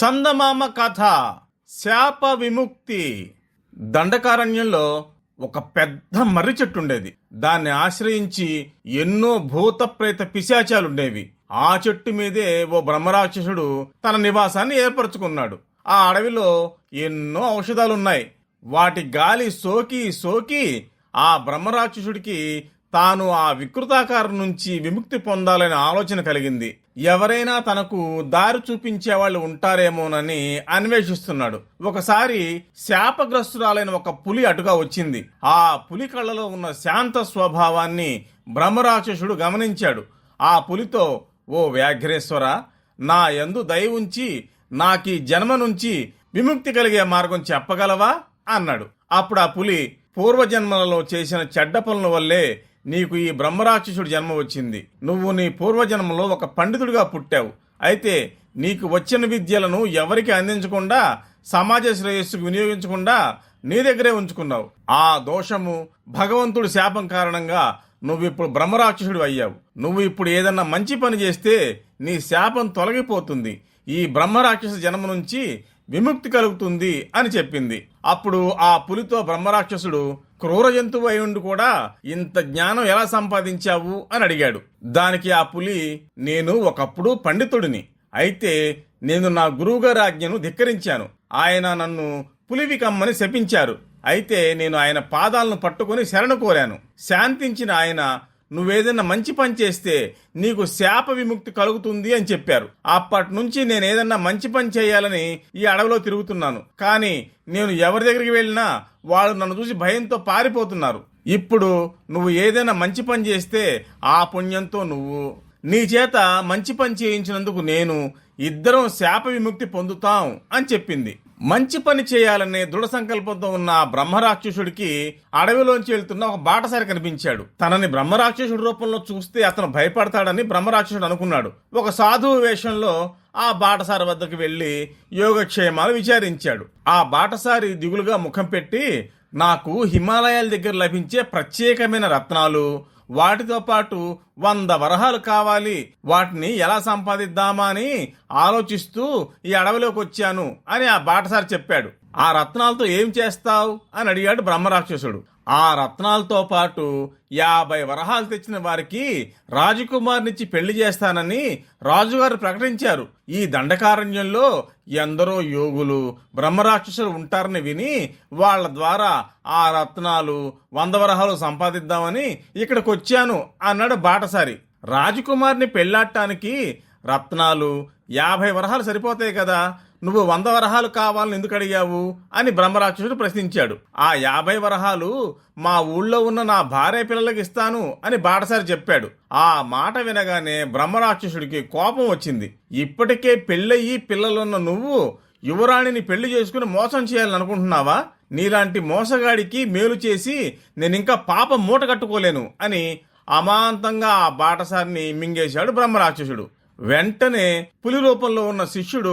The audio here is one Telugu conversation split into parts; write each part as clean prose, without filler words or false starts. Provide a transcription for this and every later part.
చందమామ కథ శాప విముక్తి. దండకారణ్యంలో ఒక పెద్ద మర్రి చెట్టు ఉండేది. దాన్ని ఆశ్రయించి ఎన్నో భూత ప్రేత పిశాచాలుండేవి. ఆ చెట్టు మీదే ఓ బ్రహ్మరాక్షసుడు తన నివాసాన్ని ఏర్పరచుకున్నాడు. ఆ అడవిలో ఎన్నో ఔషధాలున్నాయి. వాటి గాలి సోకి సోకి ఆ బ్రహ్మరాక్షసుడికి తాను ఆ వికృతాకారం నుంచి విముక్తి పొందాలనే ఆలోచన కలిగింది. ఎవరైనా తనకు దారి చూపించేవాళ్ళు ఉంటారేమోనని అన్వేషిస్తున్నాడు. ఒకసారి శాపగ్రస్తురాలైన ఒక పులి అటుగా వచ్చింది. ఆ పులి కళ్ళలో ఉన్న శాంత స్వభావాన్ని బ్రహ్మరాక్షసుడు గమనించాడు. ఆ పులితో, ఓ వ్యాఘ్రేశ్వర, నా యందు దయ ఉంచి నాకీ జన్మ నుంచి విముక్తి కలిగే మార్గం చెప్పగలవా అన్నాడు. అప్పుడు ఆ పులి, పూర్వజన్మలలో చేసిన చెడ్డ పనుల వల్లే నీకు ఈ బ్రహ్మరాక్షసుడి జన్మ వచ్చింది. నువ్వు నీ పూర్వజన్మలో ఒక పండితుడిగా పుట్టావు. అయితే నీకు వచ్చిన విద్యలను ఎవరికి అందించకుండా, సమాజ శ్రేయస్సుకు వినియోగించకుండా నీ దగ్గరే ఉంచుకున్నావు. ఆ దోషము, భగవంతుడి శాపం కారణంగా నువ్విప్పుడు బ్రహ్మరాక్షసుడు అయ్యావు. నువ్వు ఇప్పుడు ఏదన్నా మంచి పని చేస్తే నీ శాపం తొలగిపోతుంది. ఈ బ్రహ్మరాక్షస జన్మ నుంచి విముక్తి కలుగుతుంది అని చెప్పింది. అప్పుడు ఆ పులితో బ్రహ్మరాక్షసుడు, క్రూర జంతువు అయి ఉండి కూడా ఇంత జ్ఞానం ఎలా సంపాదించావు అని అడిగాడు. దానికి ఆ పులి, నేను ఒకప్పుడు పండితుడిని. అయితే నేను నా గురువుగారి ఆజ్ఞను ధిక్కరించాను. ఆయన నన్ను పులివి కమ్మని శపించారు. అయితే నేను ఆయన పాదాలను పట్టుకుని శరణు కోరాను. శాంతించిన ఆయన, నువ్వేదన్నా మంచి పని చేస్తే నీకు శాప విముక్తి కలుగుతుంది అని చెప్పారు. అప్పటి నుంచి నేను ఏదన్నా మంచి పని చేయాలని ఈ అడవిలో తిరుగుతున్నాను. కానీ నేను ఎవరి దగ్గరికి వెళ్ళినా వాళ్ళు నన్ను చూసి భయంతో పారిపోతున్నారు. ఇప్పుడు నువ్వు ఏదైనా మంచి పని చేస్తే ఆ పుణ్యంతో నువ్వు, నీ చేత మంచి పని చేయించినందుకు నేను, ఇద్దరం శాప విముక్తి పొందుతాం అని చెప్పింది. మంచి పని చేయాలనే దృఢ సంకల్పంతో ఉన్న బ్రహ్మరాక్షసుడికి అడవిలోంచి వెళ్తున్న ఒక బాటసారి కనిపించాడు. తనని బ్రహ్మరాక్షసుడి రూపంలో చూస్తే అతను భయపడతాడని బ్రహ్మరాక్షసుడు అనుకున్నాడు. ఒక సాధువు వేషంలో ఆ బాటసారి వద్దకు వెళ్లి యోగక్షేమాలు విచారించాడు. ఆ బాటసారి దిగులుగా ముఖం పెట్టి, నాకు హిమాలయాల దగ్గర లభించే ప్రత్యేకమైన రత్నాలు, వాటితో పాటు 100 వరహాలు కావాలి, వాటిని ఎలా సంపాదిద్దామా అని ఆలోచిస్తూ ఈ అడవిలోకి వచ్చాను అని ఆ బాటసారి చెప్పాడు. ఆ రత్నాలతో ఏం చేస్తావు అని అడిగాడు బ్రహ్మరాక్షసుడు. ఆ రత్నాలతో పాటు 50 వరహాలు తెచ్చిన వారికి రాజకుమార్నిచ్చి పెళ్లి చేస్తానని రాజుగారు ప్రకటించారు. ఈ దండకారణ్యంలో ఎందరో యోగులు, బ్రహ్మరాక్షసులు ఉంటారని విని వాళ్ళ ద్వారా ఆ రత్నాలు 100 వరహాలు సంపాదిద్దామని ఇక్కడికి వచ్చాను అన్నాడు బాటసారి. రాజకుమార్ని పెళ్లాడటానికి రత్నాలు 50 వరహాలు సరిపోతాయి కదా, నువ్వు 100 వరహాలు కావాలని ఎందుకు అడిగావు అని బ్రహ్మరాక్షసుడు ప్రశ్నించాడు. ఆ 50 వరహాలు మా ఊళ్ళో ఉన్న నా భార్య పిల్లలకి ఇస్తాను అని బాటసారి చెప్పాడు. ఆ మాట వినగానే బ్రహ్మరాక్షసుడికి కోపం వచ్చింది. ఇప్పటికే పెళ్ళయి పిల్లలున్న నువ్వు యువరాణిని పెళ్లి చేసుకుని మోసం చేయాలని అనుకుంటున్నావా? నీలాంటి మోసగాడికి మేలు చేసి నేనింకా పాపం మూట కట్టుకోలేను అని అమాంతంగా ఆ బాటసారిని మింగేశాడు బ్రహ్మరాక్షసుడు. వెంటనే పులి రూపంలో ఉన్న శిష్యుడు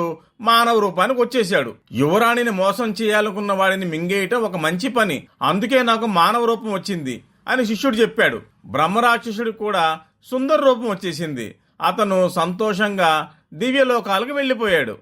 మానవ రూపానికి వచ్చేశాడు. యువరాణిని మోసం చేయాలనుకున్న వాడిని మింగేయటం ఒక మంచి పని, అందుకే నాకు మానవ రూపం వచ్చింది అని శిష్యుడు చెప్పాడు. బ్రహ్మరాక్షసుడు కూడా సుందర రూపం వచ్చేసింది. అతను సంతోషంగా దివ్యలోకాలకు వెళ్లిపోయాడు.